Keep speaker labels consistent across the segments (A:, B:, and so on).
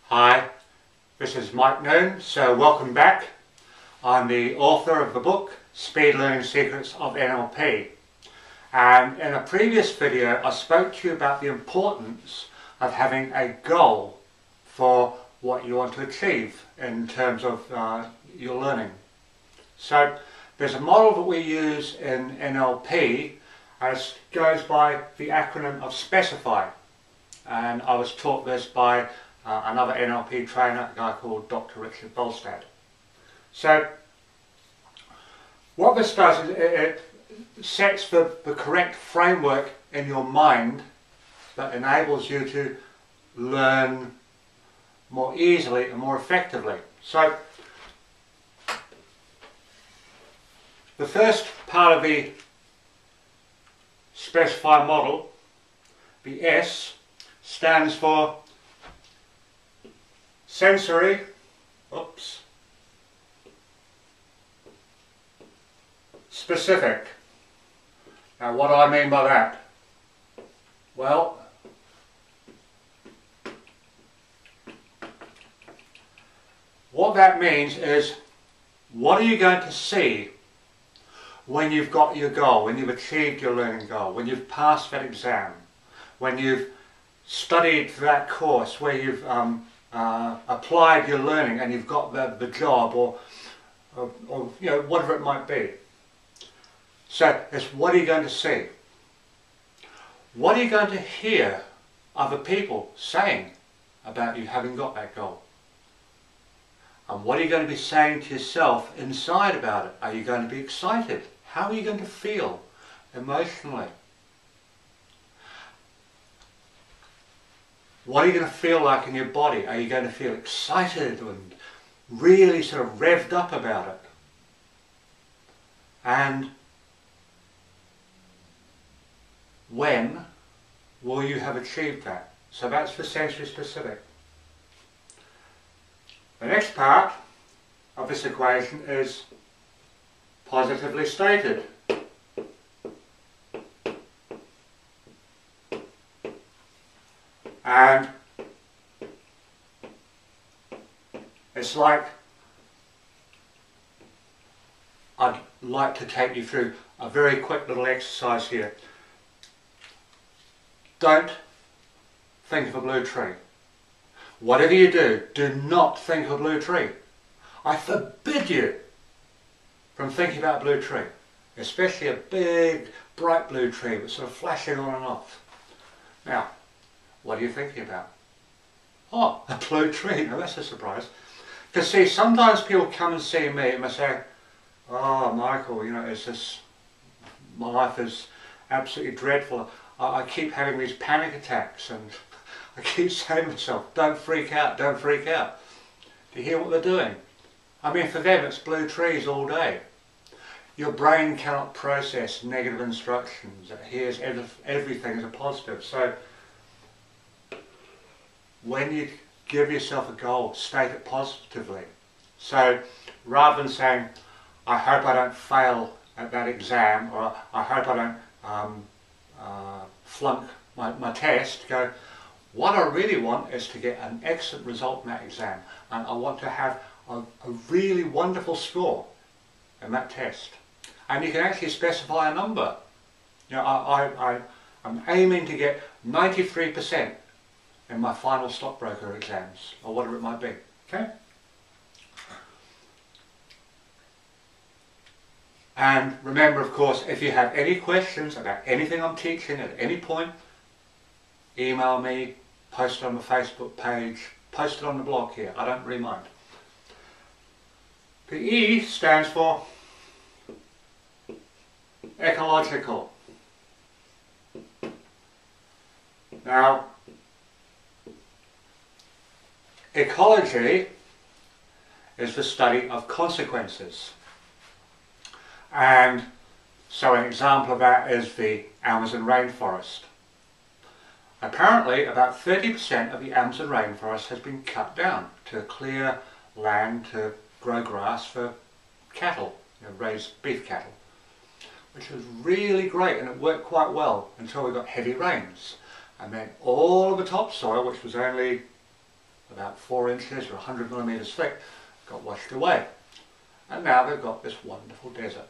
A: Hi, this is Mike Noone, so welcome back. I'm the author of the book Speed Learning Secrets of NLP, and in a previous video I spoke to you about the importance of having a goal for what you want to achieve in terms of your learning. So there's a model that we use in NLP as goes by the acronym of SPECIFY, and I was taught this by another NLP trainer, a guy called Dr. Richard Bolstad. So what this does is it sets the correct framework in your mind that enables you to learn more easily and more effectively. So the first part of the SPECIFY model, the S, stands for sensory, specific. Now what do I mean by that? Well, what that means is, what are you going to see when you've got your goal, when you've achieved your learning goal, when you've passed that exam, when you've studied for that course, where you've applied your learning and you've got the job or you know, whatever it might be. So it's, what are you going to see? What are you going to hear other people saying about you having got that goal? And what are you going to be saying to yourself inside about it? Are you going to be excited? How are you going to feel emotionally? What are you going to feel like in your body? Are you going to feel excited and really sort of revved up about it? And when will you have achieved that? So that's the sensory specific. The next part of this equation is positively stated. And it's like, I'd like to take you through a very quick little exercise here. Don't think of a blue tree. Whatever you do, do not think of a blue tree. I forbid you from thinking about a blue tree, especially a big, bright blue tree that's sort of flashing on and off. Now, what are you thinking about? Oh, a blue tree. Now that's a surprise. Because see, sometimes people come and see me and they say, oh, Michael, you know, it's just, my life is absolutely dreadful. I keep having these panic attacks and I keep saying to myself, don't freak out, don't freak out. Do you hear what they're doing? I mean, for them it's blue trees all day. Your brain cannot process negative instructions. It hears everything as a positive. So when you give yourself a goal, state it positively. So rather than saying, I hope I don't fail at that exam, or I hope I don't flunk my test, go, what I really want is to get an excellent result in that exam, and I want to have a really wonderful score in that test. And you can actually specify a number. You know, I'm aiming to get 93% in my final stockbroker exams, or whatever it might be. Okay? And remember, of course, if you have any questions about anything I'm teaching at any point, email me, post it on the Facebook page, post it on the blog here. I don't really mind. The E stands for ecological. Now, ecology is the study of consequences. And so an example of that is the Amazon rainforest. Apparently about 30% of the Amazon rainforest has been cut down to clear land to grow grass for cattle, you know, raise beef cattle, which was really great, and it worked quite well until we got heavy rains. And then all of the topsoil, which was only about 4 inches or 100 millimeters thick, got washed away. And now they've got this wonderful desert.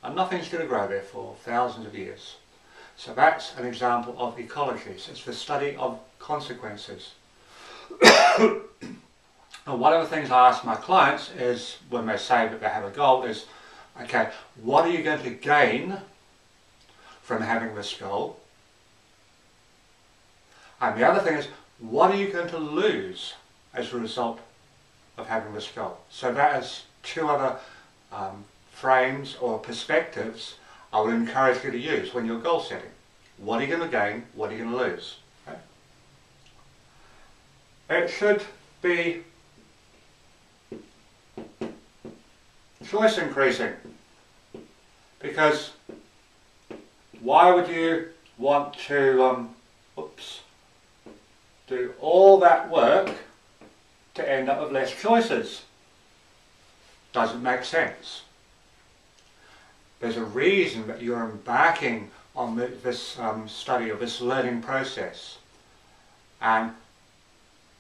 A: And nothing's going to grow there for thousands of years. So that's an example of ecology. So it's the study of consequences. And one of the things I ask my clients is, when they say that they have a goal, is, okay, what are you going to gain from having this goal? And the other thing is, what are you going to lose as a result of having this goal? So that is two other frames or perspectives I would encourage you to use when you're goal setting. What are you going to gain? What are you going to lose? Okay? It should be choice increasing, because why would you want to do all that work to end up with less choices? Doesn't make sense. There's a reason that you're embarking on this study of this learning process, and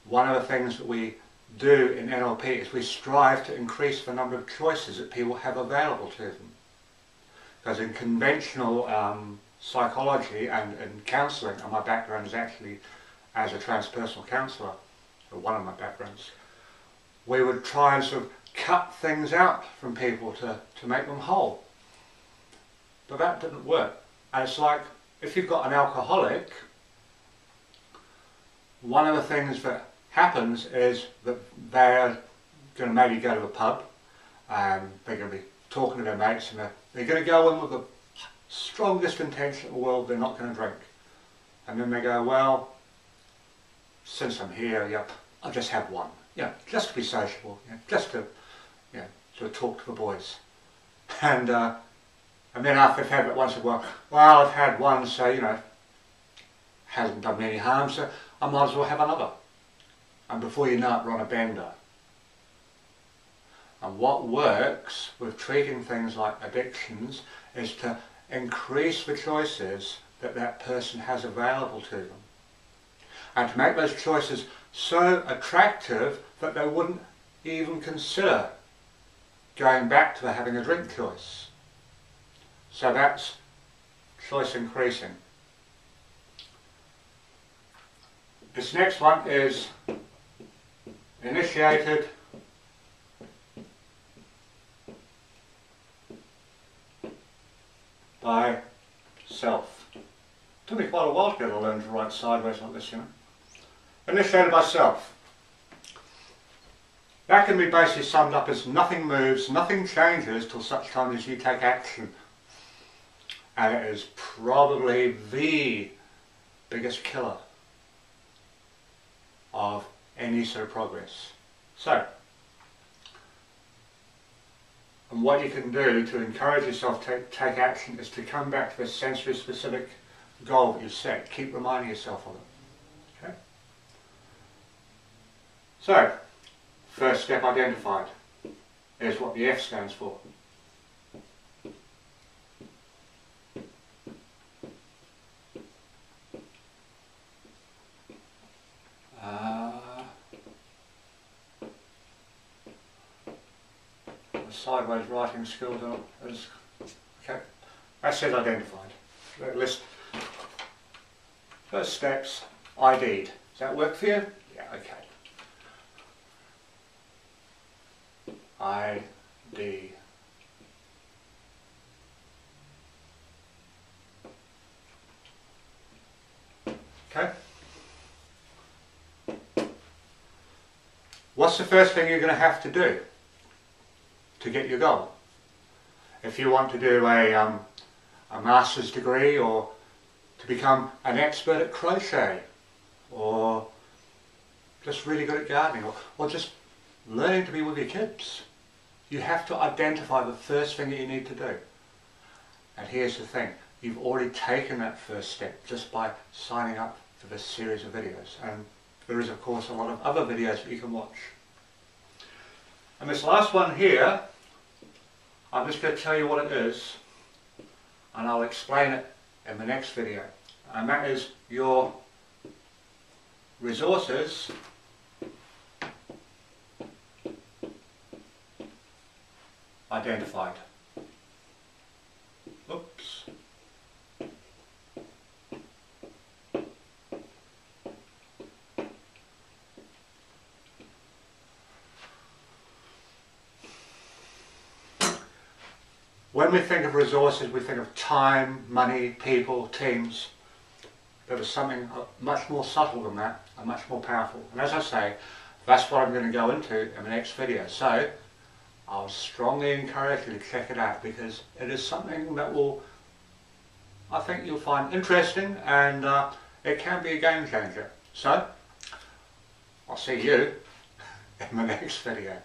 A: one of the things that we do in NLP is we strive to increase the number of choices that people have available to them. Because in conventional psychology and counselling, and my background is actually as a transpersonal counsellor, or one of my backgrounds, we would try and sort of cut things out from people to make them whole. But that didn't work. And it's like, if you've got an alcoholic, one of the things that happens is that they're going to maybe go to a pub, they're going to be talking to their mates, and they're going to go in with the strongest intention in the world they're not going to drink. And then they go, well, since I'm here, yeah, I'll just have one. Yeah, just to be sociable, yeah, just to, yeah, to talk to the boys. And then after they've had it once in a while, well, I've had one, so, you know, hasn't done me any harm, so I might as well have another. And before you know it, we're on a bender. And what works with treating things like addictions is to increase the choices that that person has available to them. And to make those choices so attractive that they wouldn't even consider going back to having a drink choice. So that's choice increasing. This next one is initiated by self. Took me quite a while to get to learn to write sideways like this, you know. Initiated by self. That can be basically summed up as nothing moves, nothing changes till such time as you take action. And it is probably the biggest killer of any sort of progress. So, and what you can do to encourage yourself to take action is to come back to the sensory specific goal that you've set. Keep reminding yourself of it. Okay? So, first step identified is what the F stands for. Sideways writing skills is okay. That's it, identified. List first steps ID'd. Does that work for you? Yeah, okay. ID. Okay. What's the first thing you're going to have to do to get your goal? If you want to do a master's degree, or to become an expert at crochet, or just really good at gardening, or just learning to be with your kids, you have to identify the first thing that you need to do. And here's the thing, you've already taken that first step just by signing up for this series of videos. And there is, of course, a lot of other videos that you can watch. And this last one here, I'm just going to tell you what it is, and I'll explain it in the next video. And that is your resources identified. Oops. When we think of resources, we think of time, money, people, teams. There was something much more subtle than that, and much more powerful. And as I say, that's what I'm going to go into in the next video. So, I'll strongly encourage you to check it out, because it is something that will, I think you'll find interesting, and it can be a game changer. So, I'll see you in the next video.